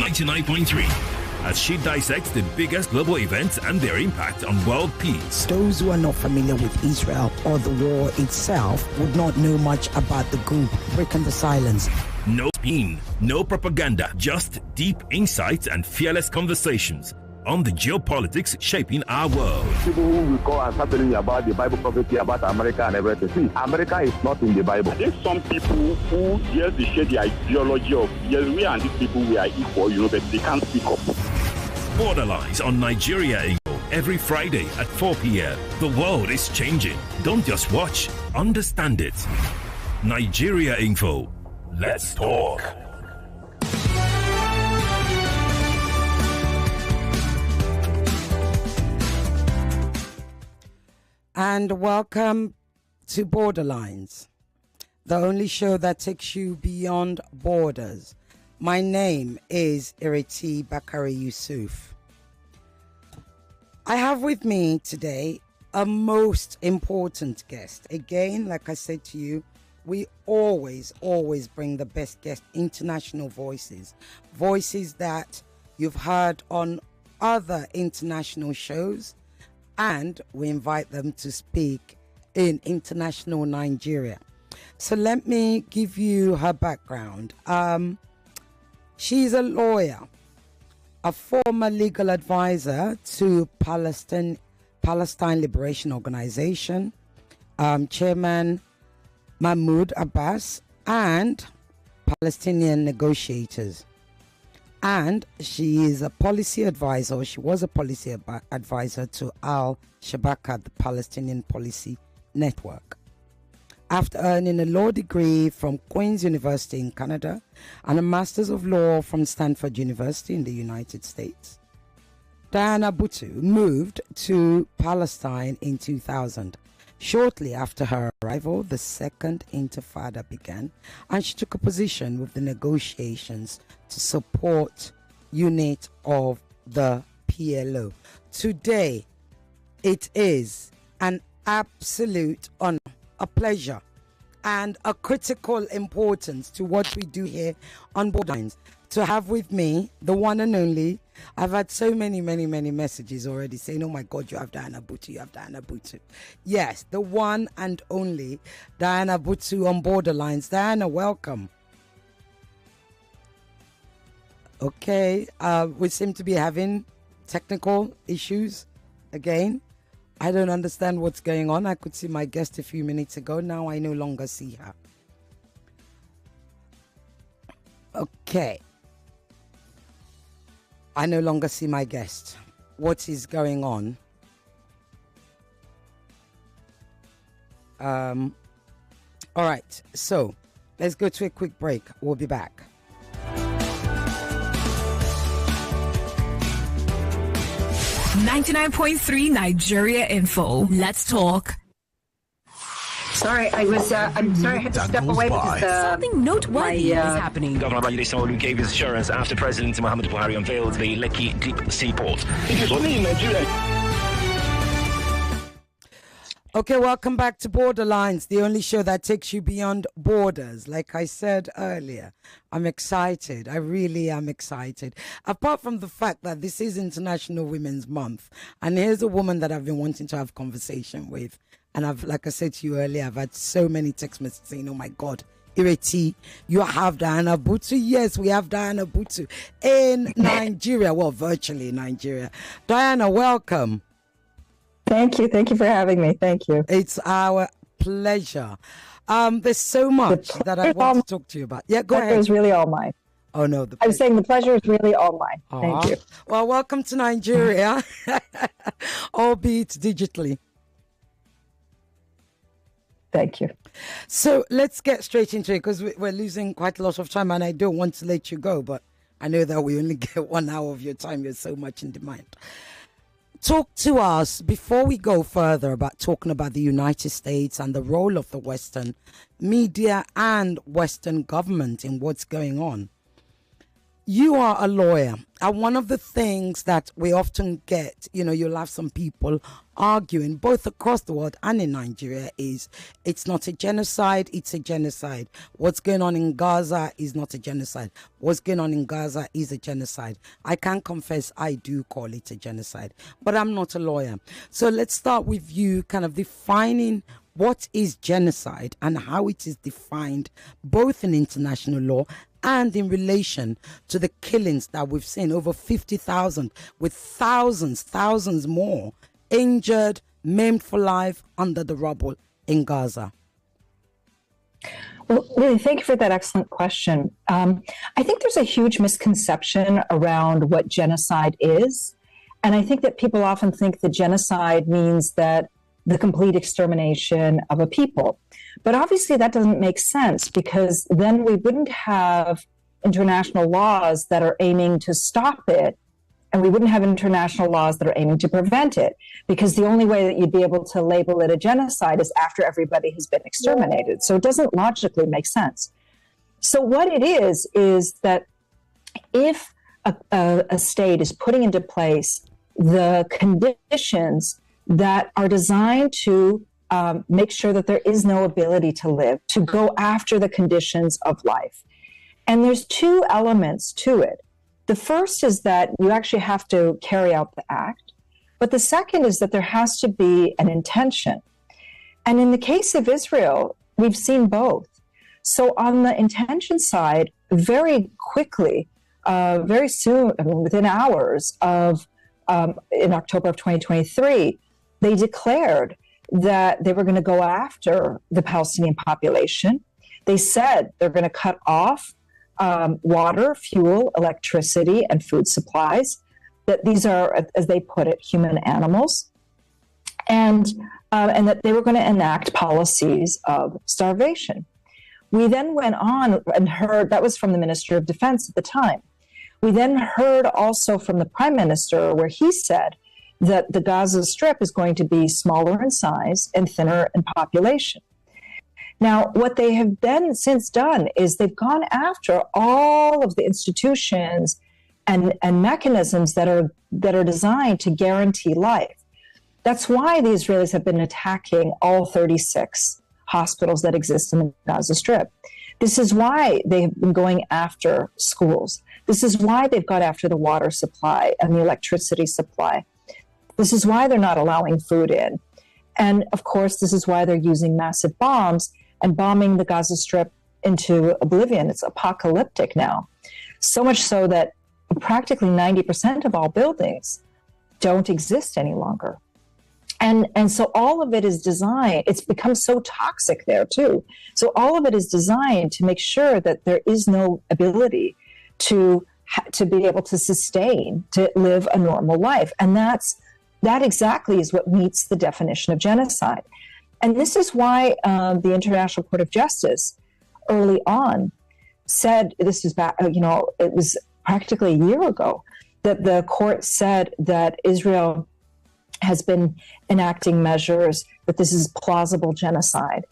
99.3 as she dissects the biggest global events and their impact on world peace. Those who are not familiar with Israel or the war itself would not know much about the group. Breaking the silence. No spin, no propaganda, just deep insights and fearless conversations on the geopolitics shaping our world. People who will call and start telling you about the Bible prophecy about America and everything. See, America is not in the Bible. There's some people who, yes, they share the ideology of, yes, we and these people, we are equal, but they can't speak up. Borderlines on Nigeria Info every Friday at 4 p.m. The world is changing. Don't just watch, understand it. Nigeria Info. Let's talk. And welcome to Borderlines, the only show that takes you beyond borders. My name is Ireti Bakare-Yusuf. I have with me today a most important guest. Again, like I said to you, we always bring the best guest, international voices. Voices that you've heard on other international shows, and we invite them to speak in international Nigeria. So let me give you her background. She's a lawyer, a former legal advisor to Palestine Liberation Organization, Chairman Mahmoud Abbas, and Palestinian negotiators. And she is a policy advisor. She was a policy advisor to Al-Shabaka, the Palestinian Policy Network. After earning a law degree from Queen's University in Canada and a Master's of Law from Stanford University in the United States, Diana Buttu moved to Palestine in 2000. Shortly after her arrival, the Second Intifada began, and she took a position with the negotiations to support unit of the PLO. Today, it is an absolute honor, a pleasure, and a critical importance to what we do here on Borderlines to have with me the one and only. I've had so many messages already saying, oh my God, you have Diana Buttu, you have Diana Buttu. Yes, the one and only Diana Buttu on Borderlines. Diana, welcome. Okay, we seem to be having technical issues again. I don't understand what's going on. I could see my guest a few minutes ago. Now I no longer see her. Okay. I no longer see my guest. What is going on? All right. So let's go to a quick break. We'll be back. .3 Nigeria Info. Let's talk. Sorry, I'm sorry I had to step away because something noteworthy is happening. Governor Babajide Sanwo-Olu gave his assurance after President Muhammadu Buhari unveiled the Lekki Deep Sea Port. It is only in Nigeria. Okay, welcome back to Borderlines, the only show that takes you beyond borders. Like I said earlier, I'm excited. I really am excited. Apart from the fact that this is International Women's Month, and here's a woman that I've been wanting to have conversation with. And I've, like I said to you earlier, I've had so many text messages saying, oh my God, Ireti, you have Diana Buttu. Yes, we have Diana Buttu in Nigeria. Well, virtually Nigeria. Diana, welcome. Thank you. Thank you for having me. Thank you. It's our pleasure. There's so much that I want to talk to you about. Yeah, go ahead. It was really all mine. Oh, no. I was saying the pleasure is really all mine. Thank you. Well, welcome to Nigeria, albeit digitally. Thank you. So let's get straight into it because we're losing quite a lot of time and I don't want to let you go, but I know that we only get 1 hour of your time. You're so much in demand. Talk to us before we go further about talking about the United States and the role of the Western media and Western government in what's going on. You are a lawyer And one of the things that we often get, you'll have some people arguing both across the world and in Nigeria is it's not a genocide, it's a genocide. What's going on in Gaza is not a genocide. What's going on in Gaza is a genocide. I can confess I do call it a genocide, but I'm not a lawyer. So let's start with you kind of defining what is genocide and how it is defined both in international law and in relation to the killings that we've seen, over 50,000, with thousands more injured, maimed for life under the rubble in Gaza. Well, really, thank you for that excellent question. I think there's a huge misconception around what genocide is. And I think that people often think that genocide means that the complete extermination of a people. But obviously that doesn't make sense, because then we wouldn't have international laws that are aiming to stop it, and we wouldn't have international laws that are aiming to prevent it, because the only way that you'd be able to label it a genocide is after everybody has been exterminated. So it doesn't logically make sense. So what it is that if a state is putting into place the conditions that are designed to make sure that there is no ability to live, to go after the conditions of life. And there's two elements to it. The first is that you actually have to carry out the act. But the second is that there has to be an intention. And in the case of Israel, we've seen both. So on the intention side, very quickly, very soon, within hours of, in October of 2023, they declared that they were going to go after the Palestinian population. They said they're going to cut off water, fuel, electricity, and food supplies. That these are, as they put it, human animals, and that they were going to enact policies of starvation. We then went on and heard, that was from the Minister of Defense at the time. We then heard also from the Prime Minister, where he said that the Gaza Strip is going to be smaller in size and thinner in population. Now, what they have then since done is they've gone after all of the institutions and mechanisms that are designed to guarantee life. That's why the Israelis have been attacking all 36 hospitals that exist in the Gaza Strip. This is why they have been going after schools. This is why they've got after the water supply and the electricity supply. This is why they're not allowing food in. And of course, this is why they're using massive bombs and bombing the Gaza Strip into oblivion. It's apocalyptic now. So much so that practically 90% of all buildings don't exist any longer. And so all of it is designed, it's become so toxic there too. So all of it is designed to make sure that there is no ability to be able to sustain, to live a normal life. And that exactly is what meets the definition of genocide. And this is why the International Court of Justice early on said, this is back, it was practically a year ago, that the court said that Israel has been enacting measures, that this is plausible genocide.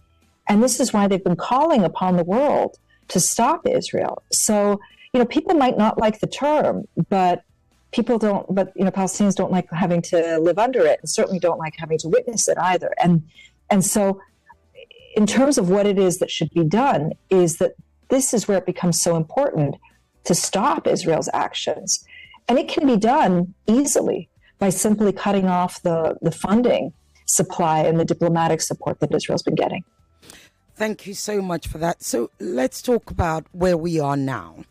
And this is why they've been calling upon the world to stop Israel. So, people might not like the term, but Palestinians don't like having to live under it, and certainly don't like having to witness it either. And so in terms of what it is that should be done, is that this is where it becomes so important to stop Israel's actions. And it can be done easily by simply cutting off the funding supply and the diplomatic support that Israel's been getting. Thank you so much for that. So let's talk about where we are now.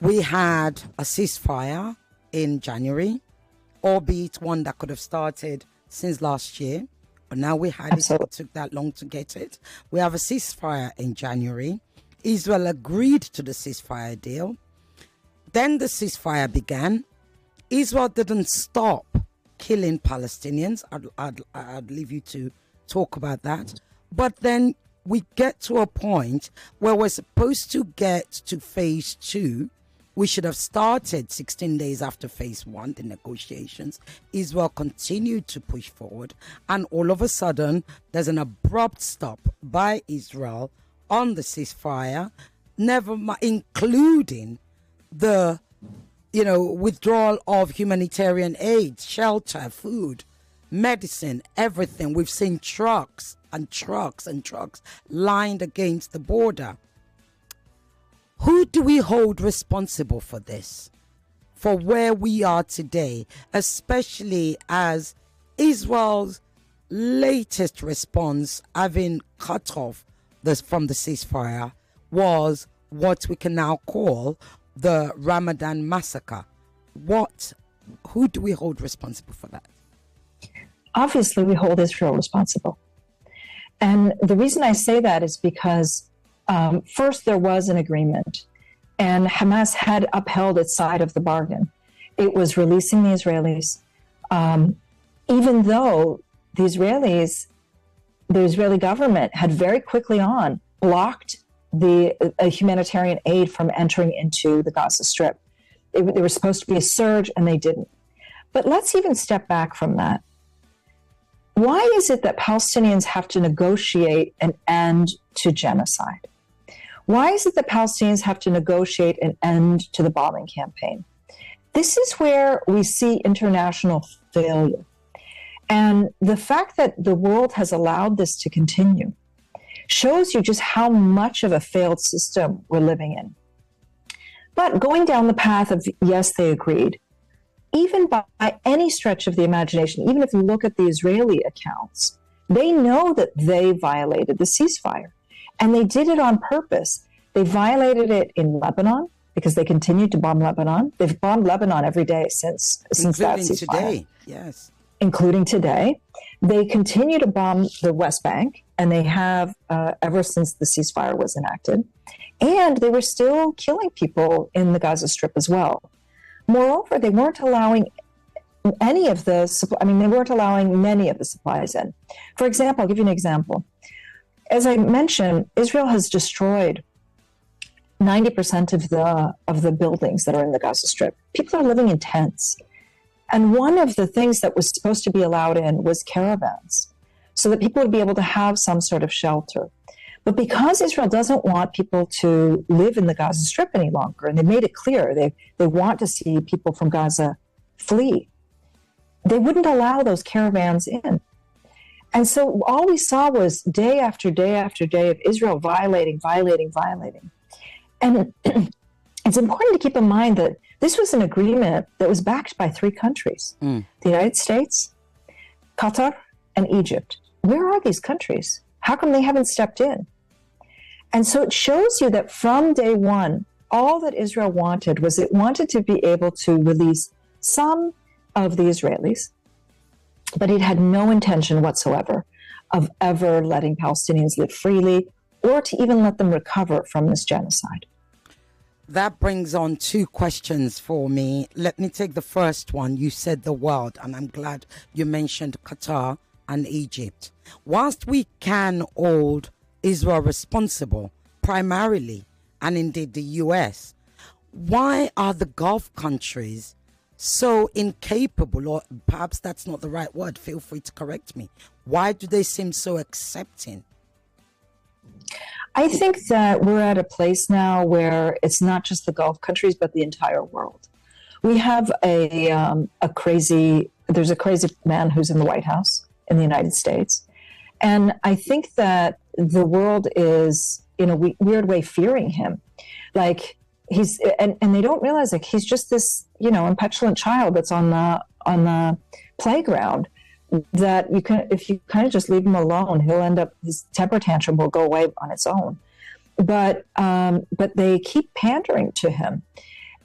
We had a ceasefire in January, albeit one that could have started since last year, but now we had it. It took that long to get it. We have a ceasefire in January. Israel agreed to the ceasefire deal. Then the ceasefire began. Israel didn't stop killing Palestinians. I'd leave you to talk about that. But then we get to a point where we're supposed to get to phase 2. We should have started 16 days after phase 1, the negotiations. Israel continued to push forward. And all of a sudden, there's an abrupt stop by Israel on the ceasefire, including the, withdrawal of humanitarian aid, shelter, food, medicine, everything. We've seen trucks and trucks and trucks lined against the border. Who do we hold responsible for this? For where we are today, especially as Israel's latest response, having cut off from the ceasefire, was what we can now call the Ramadan massacre. Who do we hold responsible for that? Obviously, we hold Israel responsible. And the reason I say that is because first there was an agreement, and Hamas had upheld its side of the bargain. It was releasing the Israelis, even though the Israeli government had very quickly on blocked the humanitarian aid from entering into the Gaza Strip. There was supposed to be a surge, and they didn't. But let's even step back from that. Why is it that Palestinians have to negotiate an end to genocide? Why is it that Palestinians have to negotiate an end to the bombing campaign? This is where we see international failure. And the fact that the world has allowed this to continue shows you just how much of a failed system we're living in. But going down the path of, yes, they agreed, even by any stretch of the imagination, even if you look at the Israeli accounts, they know that they violated the ceasefire. And they did it on purpose. They violated it in Lebanon because they continued to bomb Lebanon. They've bombed Lebanon every day since that ceasefire. Today, yes. Including today. They continue to bomb the West Bank, and they have ever since the ceasefire was enacted. And they were still killing people in the Gaza Strip as well. Moreover, they weren't allowing they weren't allowing many of the supplies in. For example, I'll give you an example. As I mentioned, Israel has destroyed 90% of the buildings that are in the Gaza Strip. People are living in tents. And one of the things that was supposed to be allowed in was caravans, so that people would be able to have some sort of shelter. But because Israel doesn't want people to live in the Gaza Strip any longer, and they made it clear they want to see people from Gaza flee, they wouldn't allow those caravans in. And so all we saw was day after day after day of Israel violating. And it's important to keep in mind that this was an agreement that was backed by 3 countries, the United States, Qatar, and Egypt. Where are these countries? How come they haven't stepped in? And so it shows you that from day one, all that Israel wanted was it wanted to be able to release some of the Israelis, but it had no intention whatsoever of ever letting Palestinians live freely or to even let them recover from this genocide. That brings on 2 questions for me. Let me take the first one. You said the world, and I'm glad you mentioned Qatar and Egypt. Whilst we can hold Israel responsible primarily, and indeed the US, why are the Gulf countries so incapable, or perhaps that's not the right word, feel free to correct me. Why do they seem so accepting? I think that we're at a place now where it's not just the Gulf countries, but the entire world. We have there's a crazy man who's in the White House in the United States. And I think that the world is, in a weird way, fearing him. Like and they don't realize like he's just this, impetulant child that's on the playground that if you kind of just leave him alone, his temper tantrum will go away on its own. But they keep pandering to him.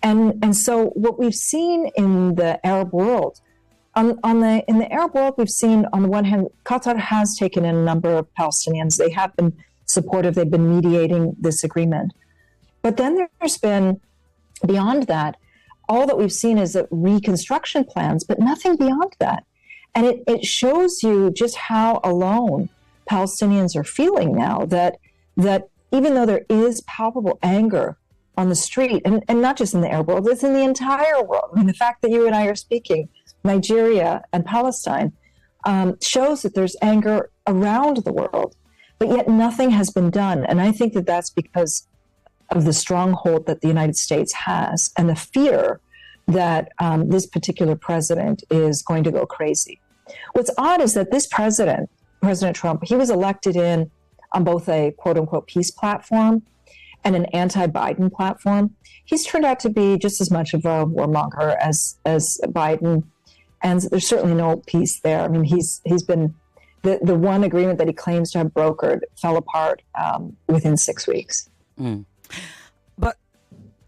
And so what we've seen in the Arab world, in the Arab world, we've seen, on the one hand, Qatar has taken in a number of Palestinians. They have been supportive. They've been mediating this agreement. But then there's been, beyond that, all that we've seen is reconstruction plans, but nothing beyond that. And it shows you just how alone Palestinians are feeling now, that even though there is palpable anger on the street, and not just in the Arab world, it's in the entire world. I mean, the fact that you and I are speaking Nigeria and Palestine shows that there's anger around the world, but yet nothing has been done. And I think that that's because of the stronghold that the United States has and the fear that this particular president is going to go crazy. What's odd is that this President Trump, he was elected on both a quote unquote peace platform and an anti-Biden platform. He's turned out to be just as much of a warmonger as Biden, and there's certainly no peace there. I mean, he's been the one agreement that he claims to have brokered fell apart within 6 weeks. Mm. But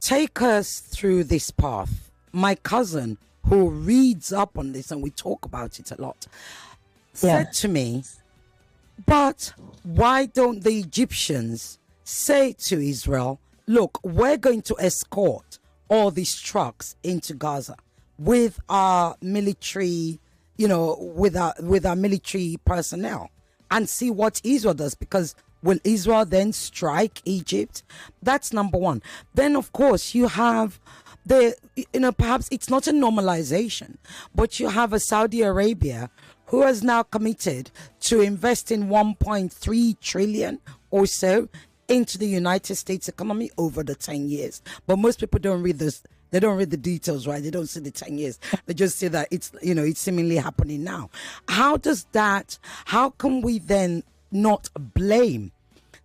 take us through this path. My cousin, who reads up on this, and we talk about it a lot, said to me, but why don't the Egyptians say to Israel, look, we're going to escort all these trucks into Gaza with our military, with our military personnel, and see what Israel does? Because will Israel then strike Egypt? That's number one. Then, of course, you have perhaps it's not a normalization, but you have a Saudi Arabia who has now committed to invest in 1.3 trillion or so into the United States economy over the 10 years. But most people don't read this. They don't read the details, right? They don't see the 10 years. They just see that it's seemingly happening now. How can we then not blame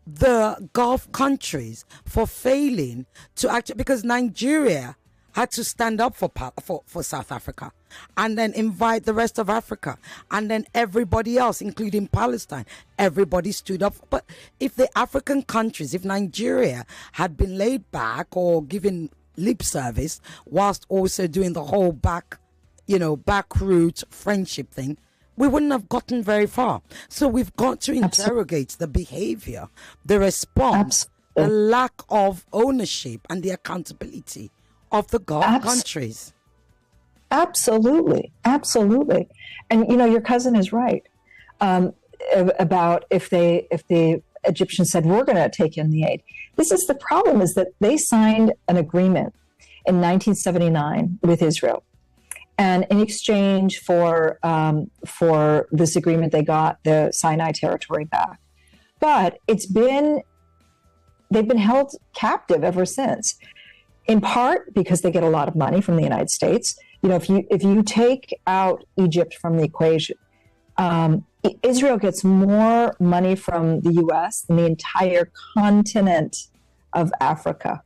the Gulf countries for failing to actually, because Nigeria had to stand up for South Africa and then invite the rest of Africa, and then everybody else, including Palestine, everybody stood up. But if the African countries, if Nigeria had been laid back or given lip service whilst also doing the whole back route friendship thing, we wouldn't have gotten very far. So we've got to interrogate the behavior, the response, the lack of ownership and the accountability of the Gulf countries. Absolutely. And your cousin is right about if the Egyptians said, we're going to take in the aid. This is the problem, is that they signed an agreement in 1979 with Israel. And in exchange for this agreement, they got the Sinai territory back. But they've been held captive ever since, in part because they get a lot of money from the United States. If you take out Egypt from the equation, Israel gets more money from the U.S. than the entire continent of Africa.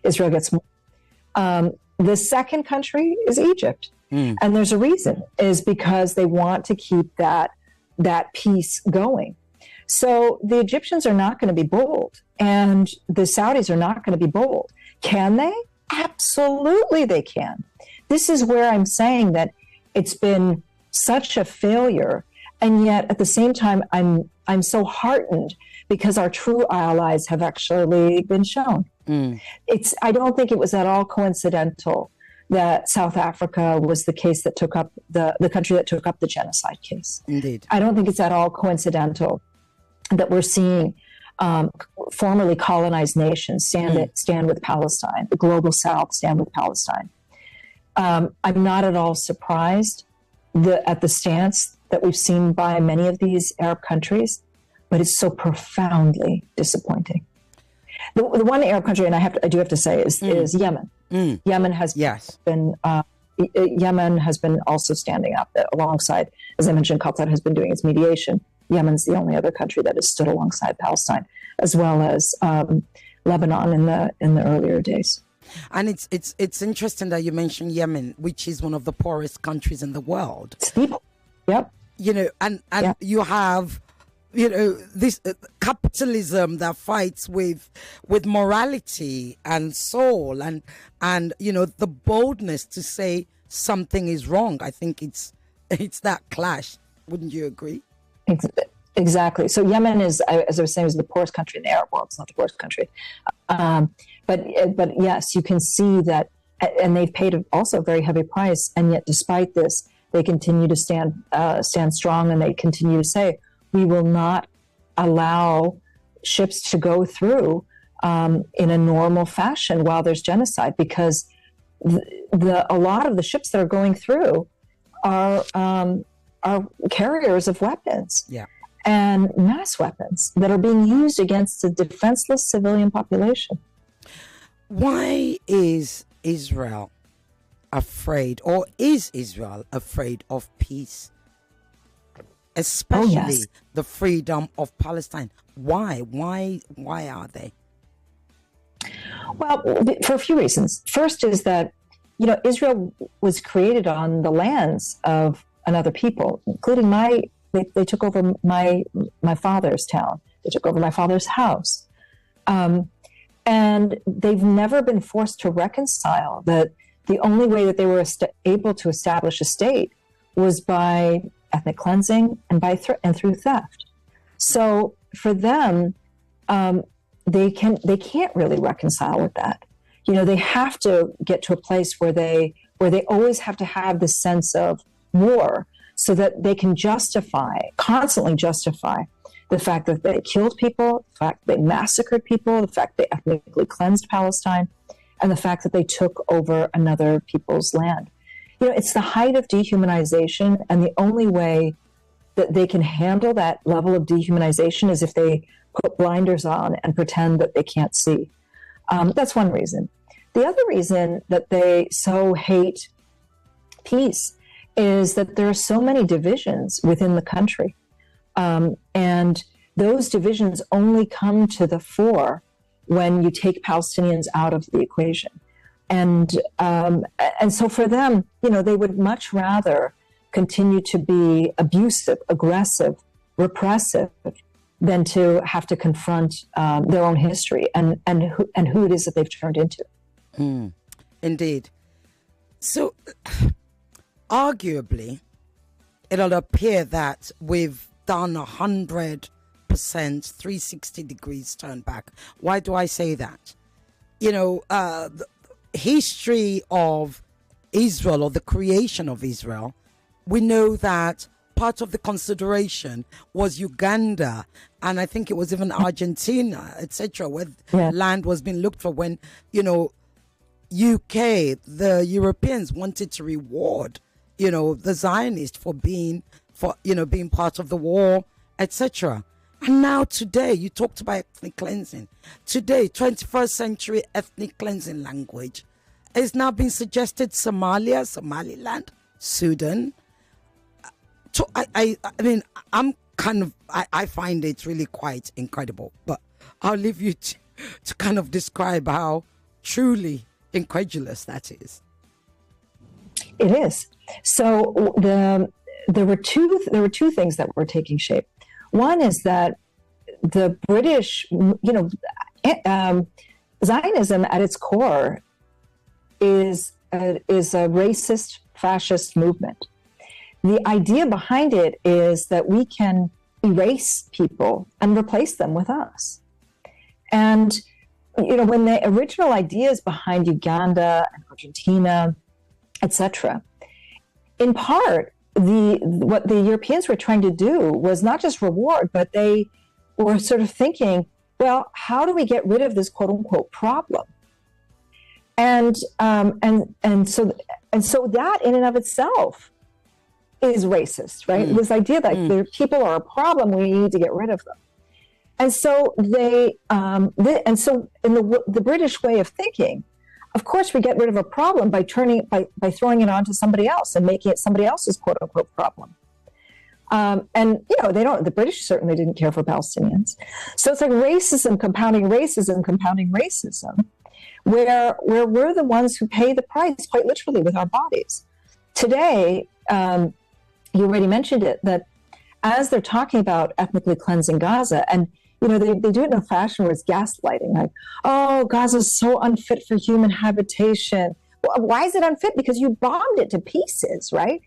Israel gets more. The second country is Egypt. And there's a reason, is because they want to keep that peace going. So the Egyptians are not going to be bold, and the Saudis are not going to be bold. Can they? Absolutely they can. This is where I'm saying that it's been such a failure, and yet at the same time I'm so heartened because our true allies have actually been shown. I don't think it was at all coincidental that South Africa was the case that took up the country that took up the genocide case. Indeed. I don't think it's at all coincidental that we're seeing formerly colonized nations stand with Palestine, the global South stand with Palestine. I'm not at all surprised at the stance that we've seen by many of these Arab countries, but it's so profoundly disappointing. The one Arab country, and I do have to say, is Yemen. Yemen has been also standing up alongside, as I mentioned, Qatar has been doing its mediation. Yemen's the only other country that has stood alongside Palestine, as well as Lebanon in the earlier days. And it's interesting that you mentioned Yemen, which is one of the poorest countries in the world. Yep. You have this capitalism that fights with morality and soul and the boldness to say something is wrong. I think it's that clash. Wouldn't you agree? Exactly. So Yemen is, as I was saying, is the poorest country in the Arab world. It's not the poorest country. But yes, you can see that, and they've paid also a very heavy price. And yet, despite this, they continue to stand strong, and they continue to say, we will not allow ships to go through in a normal fashion while there's genocide, because a lot of the ships that are going through are carriers of weapons. Yeah. and mass weapons that are being used against the defenseless civilian population. Why is Israel afraid, or is Israel afraid of peace? Especially the freedom of Palestine. Why? Why are they? Well, for a few reasons. First is that, Israel was created on the lands of another people, including they took over my father's town. They took over my father's house. And they've never been forced to reconcile that the only way that they were able to establish a state was by ethnic cleansing and and through theft. So for them, they can't really reconcile with that. They have to get to a place where they always have to have this sense of war, so that they can constantly justify the fact that they killed people, the fact that they massacred people, the fact they ethnically cleansed Palestine, and the fact that they took over another people's land. It's the height of dehumanization, and the only way that they can handle that level of dehumanization is if they put blinders on and pretend that they can't see. That's one reason. The other reason that they so hate peace is that there are so many divisions within the country. And those divisions only come to the fore when you take Palestinians out of the equation. And so for them, they would much rather continue to be abusive, aggressive, repressive, than to have to confront their own history and who it is that they've turned into. Indeed. So, arguably, it'll appear that we've done 100%, 360 degrees turn back. Why do I say that? The history of Israel, or the creation of Israel, we know that part of the consideration was Uganda, and I think it was even Argentina, etc., where land was being looked for when, UK, the Europeans wanted to reward, the Zionists for being part of the war, etc. And now today, you talked about ethnic cleansing. Today, 21st century ethnic cleansing language is now being suggested Somalia, Somaliland, Sudan. So I find it really quite incredible, but I'll leave you to kind of describe how truly incredulous that is. It is. So there were two things that were taking shape. One is that the British, Zionism at its core is a racist, fascist movement. The idea behind it is that we can erase people and replace them with us. And, when the original ideas behind Uganda and Argentina, etc., in part, what the Europeans were trying to do was not just reward, but they were sort of thinking, well, how do we get rid of this quote unquote problem? And so that in and of itself is racist, right? This idea that people are a problem, we need to get rid of them. And so the British way of thinking, of course, we get rid of a problem by by throwing it onto somebody else and making it somebody else's quote unquote problem. The British certainly didn't care for Palestinians. So it's like racism compounding racism, where we're the ones who pay the price, quite literally, with our bodies. Today, you already mentioned it, that as they're talking about ethnically cleansing Gaza, and they do it in a fashion where it's gaslighting, like, oh, Gaza's so unfit for human habitation. Well, why is it unfit? Because you bombed it to pieces, right?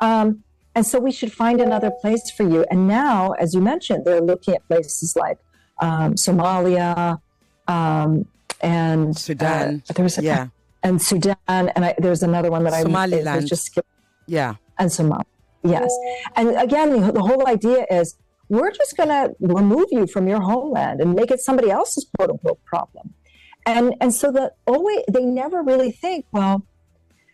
And so we should find another place for you. And now, as you mentioned, they're looking at places like Somalia and Sudan. And Sudan, and there's another one that Somaliland. I just skipped. Yeah. And Somalia. Yes. And again, the whole idea is we're just going to remove you from your homeland and make it somebody else's quote unquote problem. And so they never really think, well,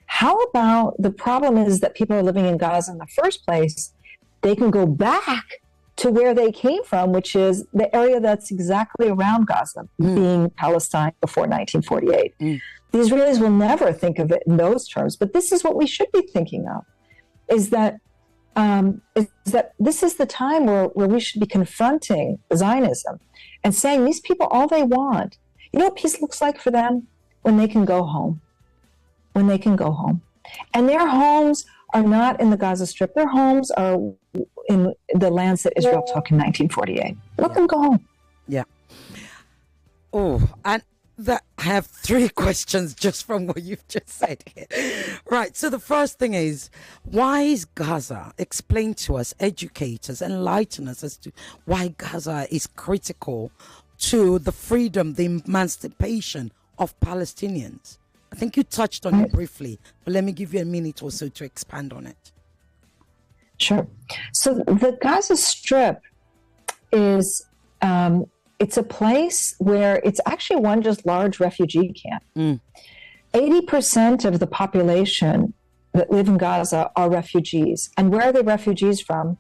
how about the problem is that people are living in Gaza in the first place? They can go back to where they came from, which is the area that's exactly around Gaza, being Palestine before 1948. The Israelis will never think of it in those terms, but this is what we should be thinking of, is that this is the time where we should be confronting Zionism and saying these people, all they want, you know what peace looks like for them? When they can go home. When they can go home. And their homes are not in the Gaza Strip. Their homes are in the lands that Israel took in 1948. Let them go home. Yeah. Oh, and I have 3 questions just from what you've just said here. Right. So the first thing is, why is Gaza? Explain to us, educate us, enlighten us as to why Gaza is critical to the freedom, the emancipation of Palestinians. I think you touched on it briefly, but let me give you a minute or so to expand on it. Sure. So the Gaza Strip is, it's a place where it's actually one just large refugee camp. 80% of the population that live in Gaza are refugees. And where are they refugees from?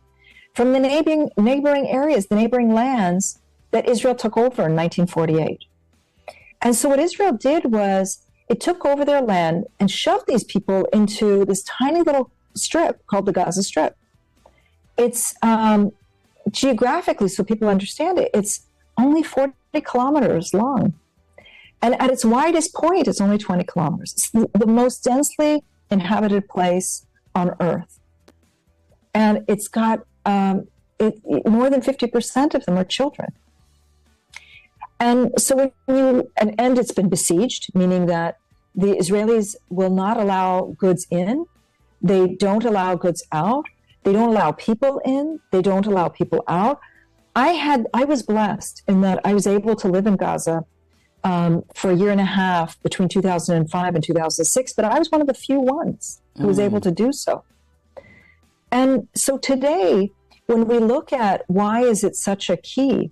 From the neighboring areas, the neighboring lands that Israel took over in 1948. And so what Israel did was it took over their land and shoved these people into this tiny little strip called the Gaza Strip. It's geographically, so people understand it, it's only 40 kilometers long. And at its widest point, it's only 20 kilometers. It's the most densely inhabited place on Earth. And it's got more than 50% of them are children. And so and it's been besieged, meaning that the Israelis will not allow goods in. They don't allow goods out. They don't allow people in. They don't allow people out. I was blessed in that I was able to live in Gaza for a year and a half between 2005 and 2006, but I was one of the few ones who was able to do so. And so today, when we look at why is it such a key,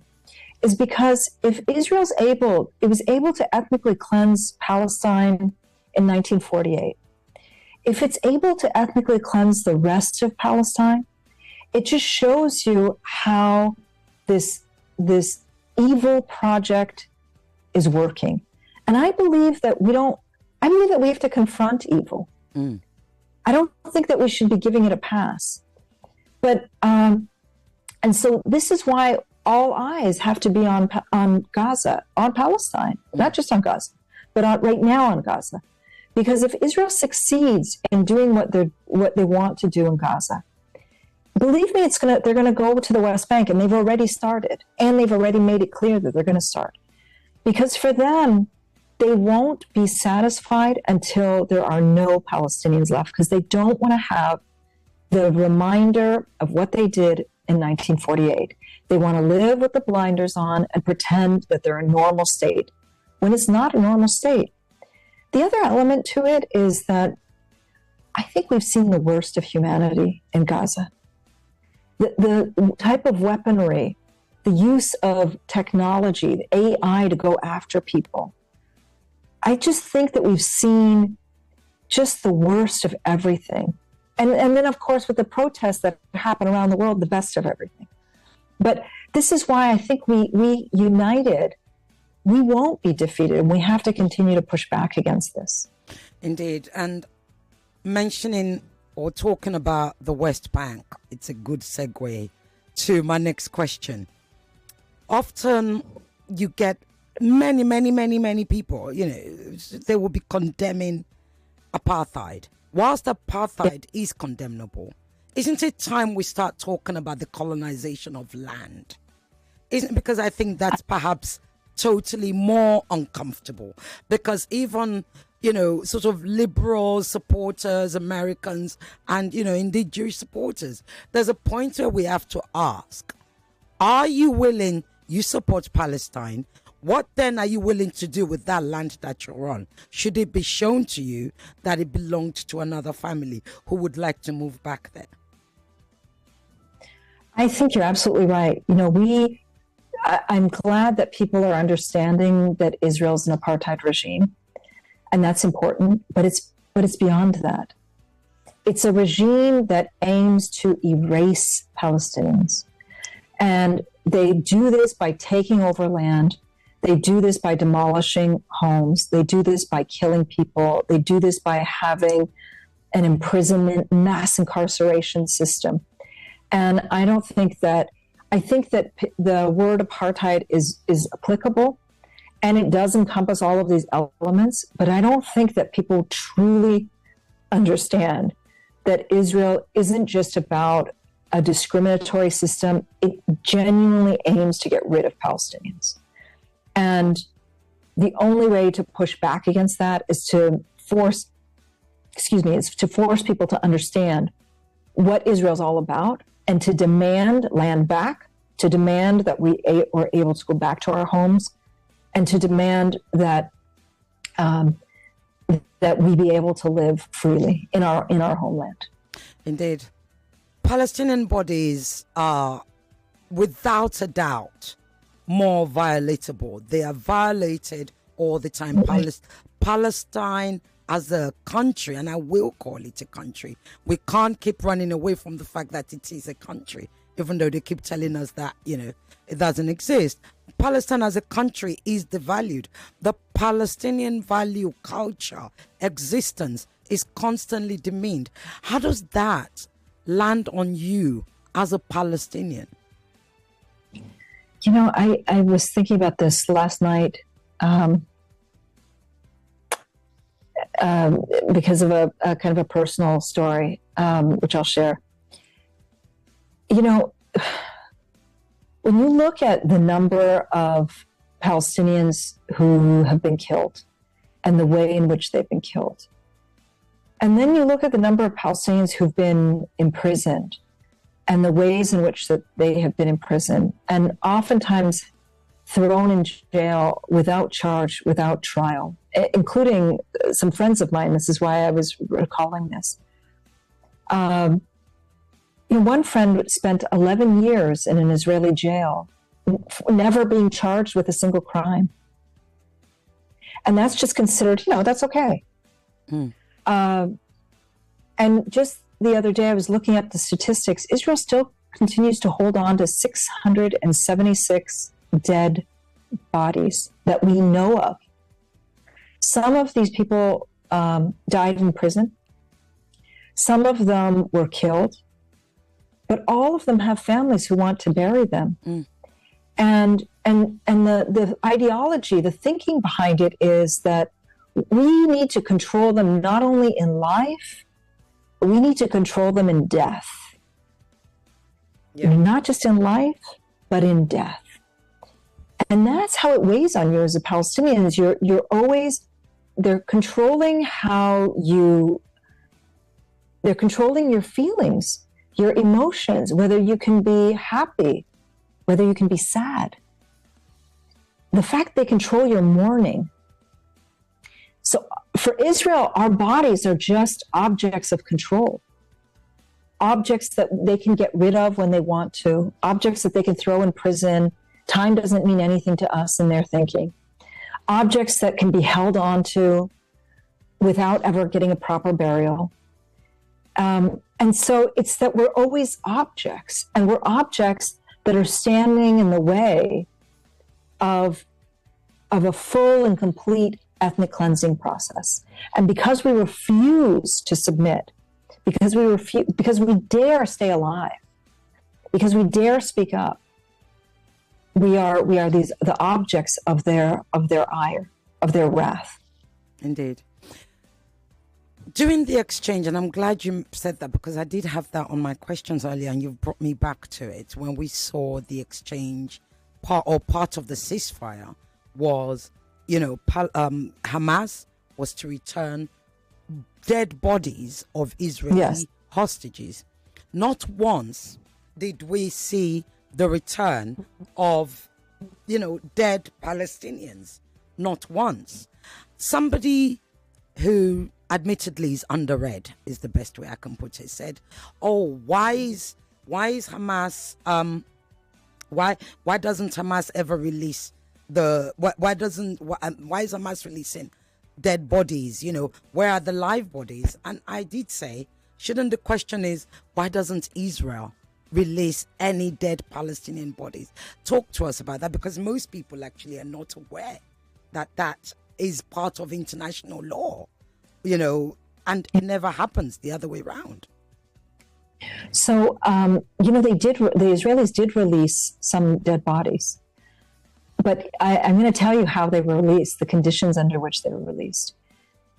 is because if Israel's it was able to ethnically cleanse Palestine in 1948. If it's able to ethnically cleanse the rest of Palestine, it just shows you how this evil project is working. And I believe that we have to confront evil. I don't think that we should be giving it a pass. But, and so this is why all eyes have to be on Gaza, on Palestine, not just on Gaza, but right now on Gaza. Because if Israel succeeds in doing what they want to do in Gaza, believe me, they're going to go to the West Bank, and they've already started, and they've already made it clear that they're going to start. Because for them, they won't be satisfied until there are no Palestinians left, because they don't want to have the reminder of what they did in 1948. They want to live with the blinders on and pretend that they're a normal state, when it's not a normal state. The other element to it is that I think we've seen the worst of humanity in Gaza. The type of weaponry, the use of technology, the AI to go after people. I just think that we've seen just the worst of everything. And then, of course, with the protests that happen around the world, the best of everything. But this is why I think we united, we won't be defeated, and we have to continue to push back against this. Indeed. And mentioning or talking about the West Bank, it's a good segue to my next question. Often you get many people, they will be condemning apartheid. Whilst apartheid is condemnable, isn't it time we start talking about the colonization of land? Isn't it? Because I think that's perhaps totally more uncomfortable, because even, sort of liberal supporters, Americans, and, indeed Jewish supporters, there's a point where we have to ask, are you willing, you support Palestine, what then are you willing to do with that land that you're on? Should it be shown to you that it belonged to another family who would like to move back there? I think you're absolutely right. I'm glad that people are understanding that Israel's an apartheid regime, and that's important, but it's beyond that. It's a regime that aims to erase Palestinians. And they do this by taking over land. They do this by demolishing homes. They do this by killing people. They do this by having an imprisonment, mass incarceration system. And I think that the word apartheid is applicable, and it does encompass all of these elements, but I don't think that people truly understand that Israel isn't just about a discriminatory system. It genuinely aims to get rid of Palestinians. And the only way to push back against that is to force people to understand what Israel's all about and to demand land back, to demand that we are able to go back to our homes, and to demand that that we be able to live freely in our homeland. Indeed. Palestinian bodies are, without a doubt, more violatable. They are violated all the time. Palestine as a country, and I will call it a country, we can't keep running away from the fact that it is a country, even though they keep telling us that, it doesn't exist. Palestine as a country is devalued. The Palestinian value, culture, existence is constantly demeaned. How does that land on you as a Palestinian? I was thinking about this last night because of a kind of a personal story, which I'll share. When you look at the number of Palestinians who have been killed and the way in which they've been killed, and then you look at the number of Palestinians who've been imprisoned and the ways in which that they have been imprisoned and oftentimes thrown in jail without charge, without trial, including some friends of mine. This is why I was recalling this. One friend spent 11 years in an Israeli jail, never being charged with a single crime. And that's just considered, that's okay. And just the other day, I was looking at the statistics. Israel still continues to hold on to 676 dead bodies that we know of. Some of these people died in prison. Some of them were killed. But all of them have families who want to bury them. And the ideology, the thinking behind it is that we need to control them not only in life, but we need to control them in death. Yeah. Not just in life, but in death. And that's how it weighs on you as a Palestinian. You're always, they're controlling they're controlling your feelings, your emotions, whether you can be happy, whether you can be sad. The fact they control your mourning. So for Israel, our bodies are just objects of control. Objects that they can get rid of when they want to. Objects that they can throw in prison. Time doesn't mean anything to us in their thinking. Objects that can be held onto without ever getting a proper burial. And so it's that we're always objects, and we're objects that are standing in the way of a full and complete ethnic cleansing process. And because we refuse to submit, because we dare stay alive, because we dare speak up, we are the objects of their ire, of their wrath. Indeed. During the exchange, and I'm glad you said that because I did have that on my questions earlier, and you've brought me back to it. When we saw the exchange, part of the ceasefire was, Hamas was to return dead bodies of Israeli hostages. Not once did we see the return of, dead Palestinians. Not once. Somebody who admittedly is underread is the best way I can put it, said, why is Hamas why doesn't Hamas ever release why is Hamas releasing dead bodies? Where are the live bodies? And I did say, shouldn't the question is, why doesn't Israel release any dead Palestinian bodies. Talk to us about that, because most people actually are not aware that that is part of international law, you know, and it never happens the other way around. So, you know, the Israelis did release some dead bodies, but I'm going to tell you how they were released, the conditions under which they were released.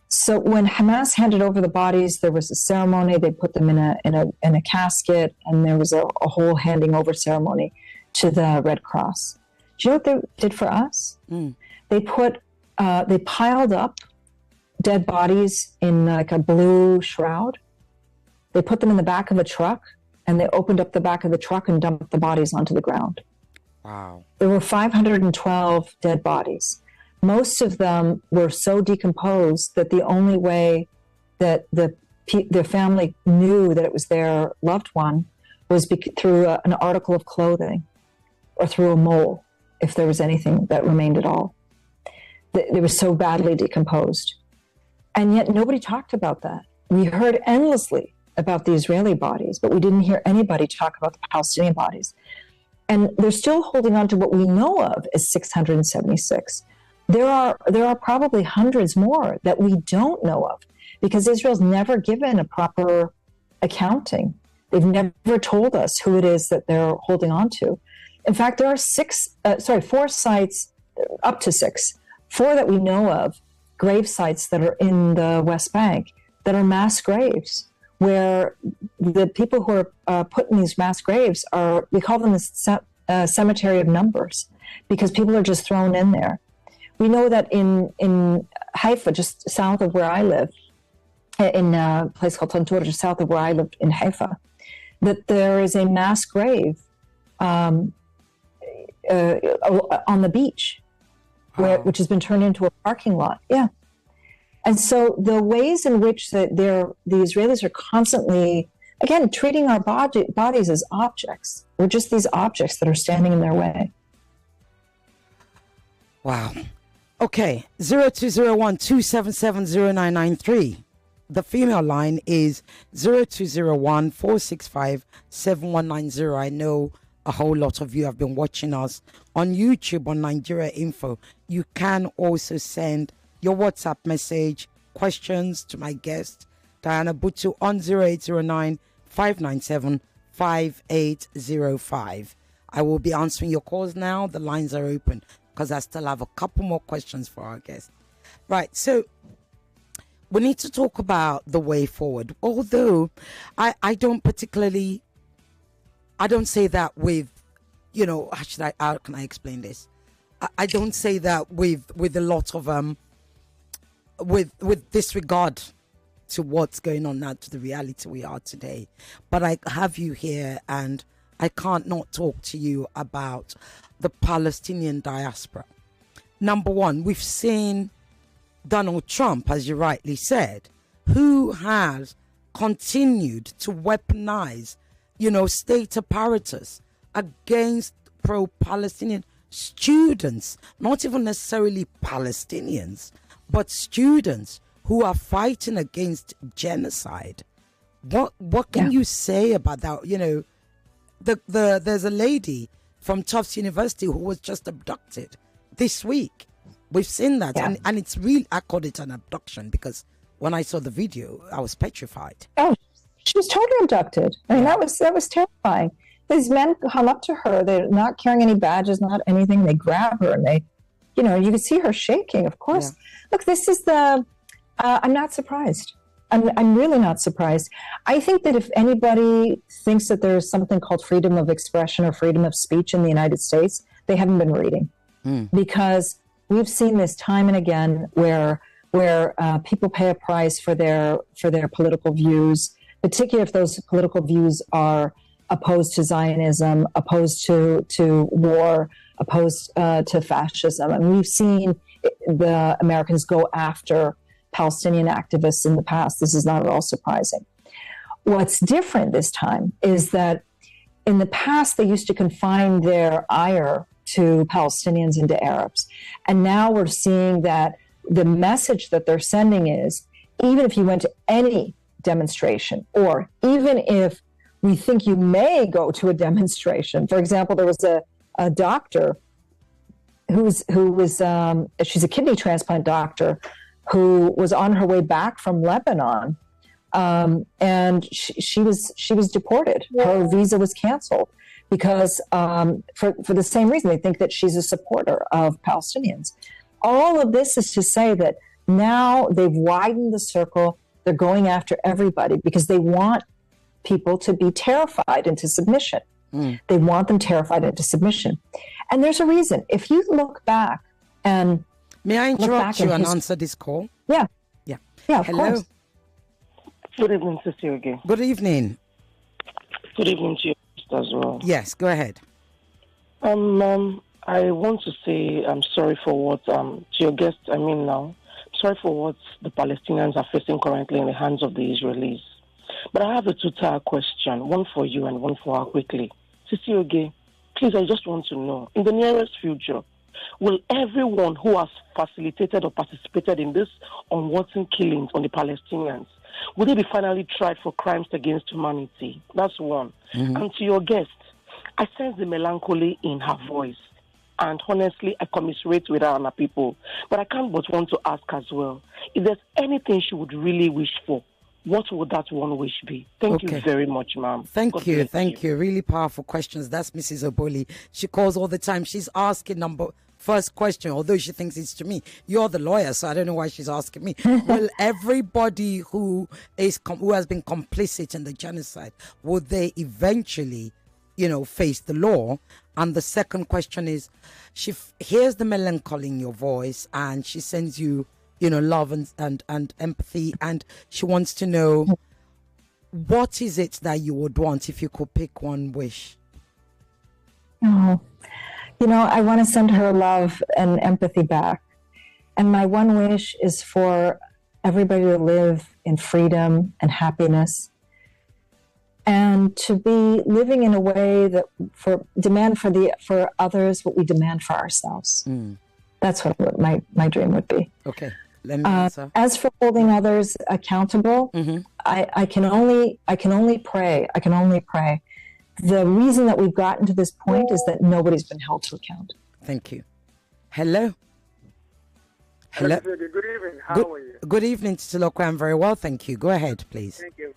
So when Hamas handed over the bodies, there was a ceremony. They put them in a casket, and there was a whole handing over ceremony to the Red Cross. Do you know what they did for us? They piled up dead bodies in like a blue shroud. They put them in the back of a truck, and they opened up the back of the truck and dumped the bodies onto the ground. Wow. There were 512 dead bodies. Most of them were so decomposed that the only way that their family knew that it was their loved one was through an article of clothing or through a mole, if there was anything that remained at all. They were so badly decomposed. And yet nobody talked about that. We heard endlessly about the Israeli bodies, but we didn't hear anybody talk about the Palestinian bodies. And they're still holding on to what we know of as 676. There are probably hundreds more that we don't know of, because Israel's never given a proper accounting. They've never told us who it is that they're holding on to. In fact, there are 4 sites, up to 6, 4 that we know of, grave sites that are in the West Bank that are mass graves, where the people who are put in these mass graves we call them the cemetery of numbers, because people are just thrown in there. We know that in Haifa, just south of where I live, in a place called Tantur, just south of where I lived in Haifa, that there is a mass grave on the beach, which has been turned into a parking lot. Yeah. And so the ways in which the Israelis are constantly, again, treating our bodies as objects. We're just these objects that are standing in their way. Wow. Okay, 0201-277-0993. The female line is 0201-465-7190. I know a whole lot of you have been watching us on YouTube on Nigeria Info. You can also send your WhatsApp message, questions to my guest, Diana Buttu, on 0809-597-5805. I will be answering your calls now. The lines are open, because I still have a couple more questions for our guest. Right, so we need to talk about the way forward. Although I don't say that with, you know, how can I explain this? I don't say that with a lot of with disregard to what's going on now, to the reality we are today. But I have you here, and I can't not talk to you about the Palestinian diaspora. Number one, we've seen Donald Trump, as you rightly said, who has continued to weaponize, you know, state apparatus against pro-Palestinian students, not even necessarily Palestinians, but students who are fighting against genocide. What can you say about that? You know, there's a lady from Tufts University who was just abducted this week. We've seen that, and it's real. I called it an abduction because when I saw the video, I was petrified. Oh, she was totally abducted. I mean, that was terrifying. These men come up to her. They're not carrying any badges, not anything. They grab her, and they, you know, you can see her shaking. Of course, look, this is I'm not surprised. I'm really not surprised. I think that if anybody thinks that there's something called freedom of expression or freedom of speech in the United States, they haven't been reading, because we've seen this time and again where people pay a price for their political views, particularly if those political views are opposed to Zionism, opposed to war, opposed to fascism. And we've seen the Americans go after Palestinian activists in the past. This is not at all surprising. What's different this time is that in the past, they used to confine their ire to Palestinians and to Arabs. And now we're seeing that the message that they're sending is, even if you went to any demonstration, or even if we think you may go to a demonstration. For example, there was a doctor who was she's a kidney transplant doctor who was on her way back from Lebanon, and she was deported. Her visa was canceled because for the same reason. They think that she's a supporter of Palestinians. All of this is to say that now they've widened the circle. They're going after everybody because they want people to be terrified into submission. They want them terrified into submission. And there's a reason. If you look back and... May I interrupt you and answer this call? Yeah. Yeah. Yeah, of Hello. course. Good evening, Sister again. Good evening. Good evening to you as well. Yes, go ahead. I want to say I'm sorry for what, to your guest, sorry for what the Palestinians are facing currently in the hands of the Israelis. But I have a two-tier question, one for you and one for her quickly. Sister Oge, please, I just want to know, in the nearest future, will everyone who has facilitated or participated in this unwanted killings on the Palestinians, will they be finally tried for crimes against humanity? That's one. And to your guest, I sense the melancholy in her voice. And honestly, I commiserate with her and her people. But I can't but want to ask as well, if there's anything she would really wish for, what would that one wish be? Thank you very much, ma'am. Thank you. Really powerful questions. That's Mrs. Oboli. She calls all the time. She's asking first question, although she thinks it's to me. You're the lawyer, so I don't know why she's asking me. Will everybody who has been complicit in the genocide, would they eventually, face the law? And the second question is, she hears the melancholy in your voice, and she sends you, love and empathy, and she wants to know, what is it that you would want if you could pick one wish? Oh, I want to send her love and empathy back. And my one wish is for everybody to live in freedom and happiness, and to be living in a way that for others what we demand for ourselves. That's what my dream would be. Okay, let me answer. As for holding others accountable, I can only pray. I can only pray. The reason that we've gotten to this point is that nobody's been held to account. Thank you. Hello. Hello. Good evening. How are you? Good evening, Titilokwe. I'm very well, thank you. Go ahead, please. Thank you.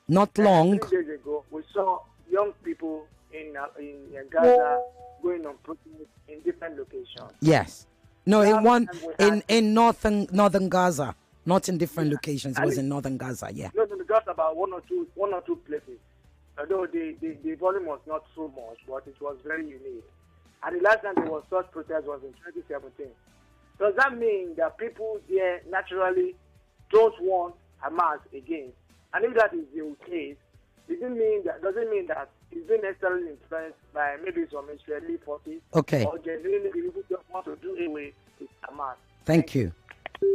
Not long. 3 days ago, we saw young people in Gaza going on protest in different locations. Yes. No, in northern Gaza, not in different locations. It was in northern Gaza. Yeah. No, just about one or two places. Although the volume was not so much, but it was very unique. And the last time there was such protest was in 2017. Does that mean that people there naturally don't want Hamas again? And if that is the case, does it mean that it's been necessarily influenced by maybe some Israeli forces? Okay. Or genuinely people just want to do away with Hamas? Thank you.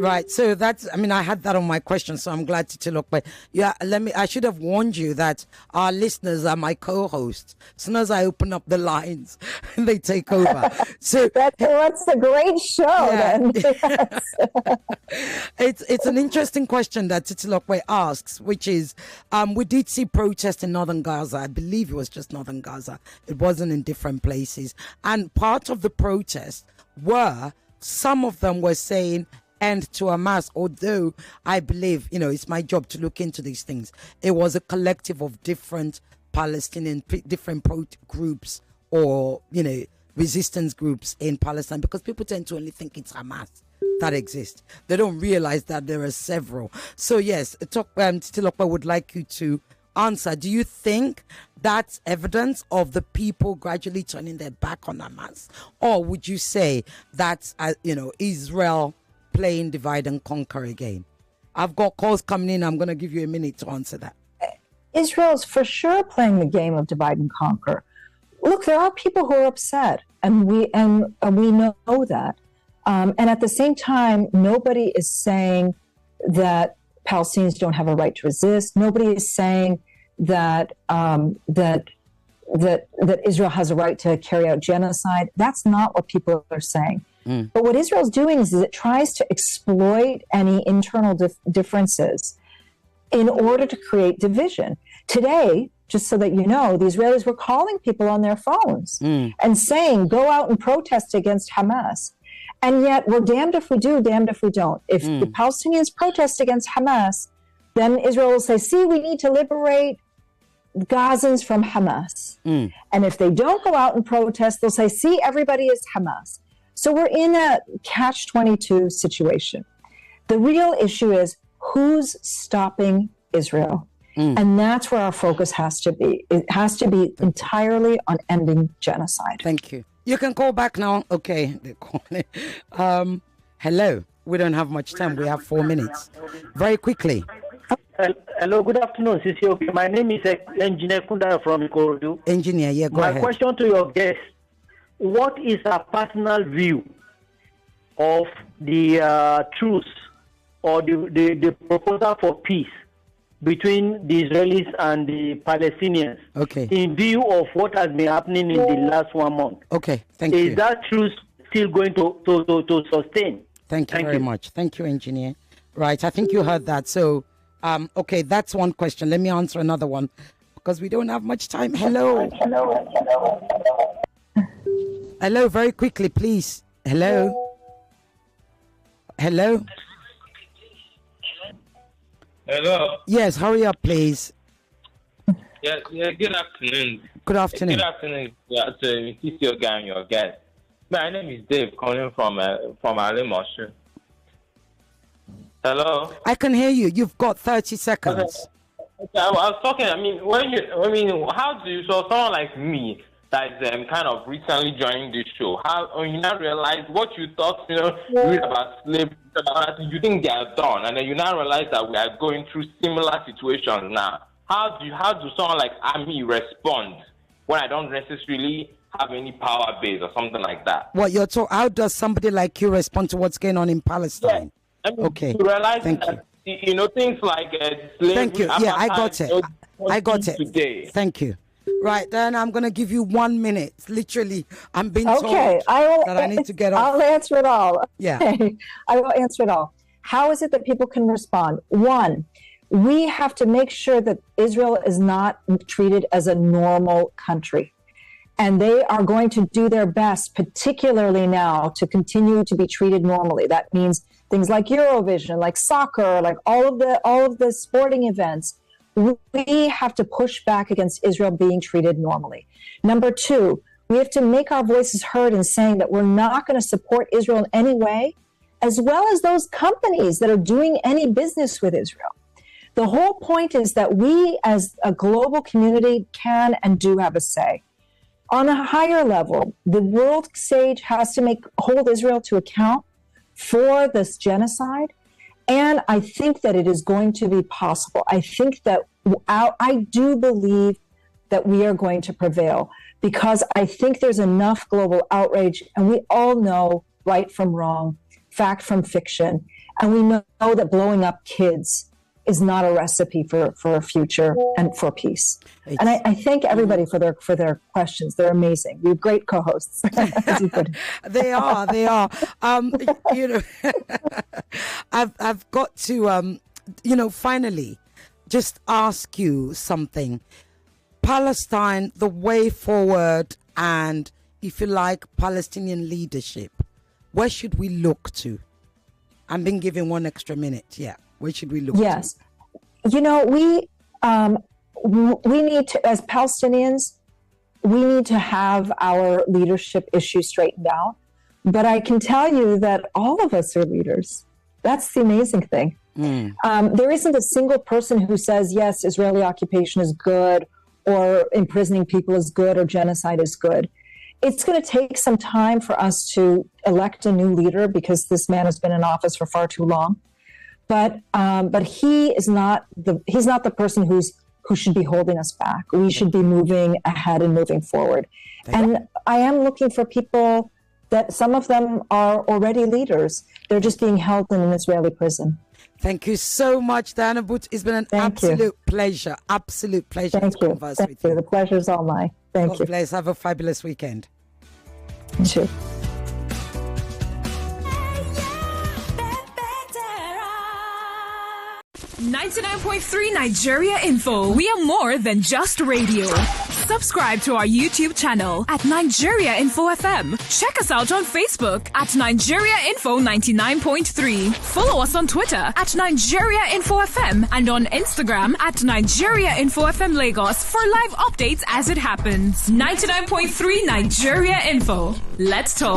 Right, so I had that on my question, so I'm glad to look. But yeah, I should have warned you that our listeners are my co-hosts. As soon as I open up the lines, they take over. So that's a great show, then. It's an interesting question that Titilokwe asks, which is, we did see protests in northern Gaza. I believe it was just northern Gaza. It wasn't in different places. And part of the protest some of them were saying, end to Hamas, although I believe, it's my job to look into these things. It was a collective of different Palestinian, different groups or, resistance groups in Palestine, because people tend to only think it's Hamas that exists. They don't realize that there are several. So yes, Titilokwe would like you to answer. Do you think that's evidence of the people gradually turning their back on Hamas? Or would you say that's, Israel playing divide and conquer again? I've got calls coming in. I'm going to give you a minute to answer that. Israel's for sure playing the game of divide and conquer. Look, there are people who are upset, and we know that. And at the same time, nobody is saying that Palestinians don't have a right to resist. Nobody is saying that Israel has a right to carry out genocide. That's not what people are saying. But what Israel's doing is it tries to exploit any internal differences in order to create division. Today, just so that you know, the Israelis were calling people on their phones and saying, go out and protest against Hamas. And yet we're damned if we do, damned if we don't. If the Palestinians protest against Hamas, then Israel will say, see, we need to liberate Gazans from Hamas. And if they don't go out and protest, they'll say, see, everybody is Hamas. So we're in a catch-22 situation. The real issue is who's stopping Israel? And that's where our focus has to be. It has to be entirely on ending genocide. Thank you. You can call back now. Okay. Hello. We don't have much time. We have 4 minutes. Very quickly. Hello, good afternoon, Sisi. My name is Engineer Kunda from Ikorodu. Engineer, yeah, go ahead. My question to your guest, what is a personal view of the truce or the proposal for peace between the Israelis and the Palestinians in view of what has been happening in the last 1 month? Okay, thank you. Is that truce still going to sustain? Thank you very much. Thank you, Engineer. Right, I think you heard that. So, okay, that's one question. Let me answer another one because we don't have much time. Hello. Hello, very quickly, please. Hello. Hello. Hello. Yes, hurry up, please. Yeah, good afternoon. Good afternoon. Good afternoon. Yeah, so this is your guy and your guest. My name is Dave, calling from Alimoshu. Hello. I can hear you. You've got 30 seconds. Okay, I was talking. How do you, so someone like me that is kind of recently joining this show, when you now realize what you thought, read about slavery, you think they are done, and then you now realize that we are going through similar situations now. How do someone like me respond when I don't necessarily have any power base or something like that? How does somebody like you respond to what's going on in Palestine? Yeah. Okay. To realize Thank that, you. Things like slavery. Thank you. Yeah, I got it. I got it. Today. Thank you. Right, then I'm going to give you 1 minute. Literally, I'm being told that I need to get off. I'll answer it all. Yeah. Okay. I will answer it all. How is it that people can respond? One, we have to make sure that Israel is not treated as a normal country. And they are going to do their best, particularly now, to continue to be treated normally. That means things like Eurovision, like soccer, like all of the sporting events. We have to push back against Israel being treated normally. Number two, we have to make our voices heard in saying that we're not going to support Israel in any way, as well as those companies that are doing any business with Israel. The whole point is that we as a global community can and do have a say. On a higher level, the world stage has to hold Israel to account for this genocide. And I think that it is going to be possible. I think that I do believe that we are going to prevail because I think there's enough global outrage and we all know right from wrong, fact from fiction. And we know that blowing up kids is not a recipe for a future and for peace. And I thank everybody for their questions. They're amazing. You're great co-hosts. They are. I've got to, finally just ask you something. Palestine, the way forward, and if you like, Palestinian leadership. Where should we look to? I'm being given 1 extra minute. Yeah. Where should we look? Yes. We need to, as Palestinians, we need to have our leadership issues straightened out. But I can tell you that all of us are leaders. That's the amazing thing. There isn't a single person who says, yes, Israeli occupation is good, or imprisoning people is good, or genocide is good. It's going to take some time for us to elect a new leader because this man has been in office for far too long. But he's not the person who should be holding us back. We should be moving ahead and moving forward. And I am looking for people that some of them are already leaders. They're just being held in an Israeli prison. Thank you so much, Diana Buttu. It's been an absolute pleasure. Absolute pleasure to converse with you. The pleasure's all mine. Thank you. God bless. Have a fabulous weekend. You too. 99.3 Nigeria Info. We are more than just radio. Subscribe to our YouTube channel at Nigeria Info FM. Check us out on Facebook at Nigeria Info 99.3. Follow us on Twitter at Nigeria Info FM and on Instagram at Nigeria Info FM Lagos for live updates as it happens. 99.3 Nigeria Info. Let's talk.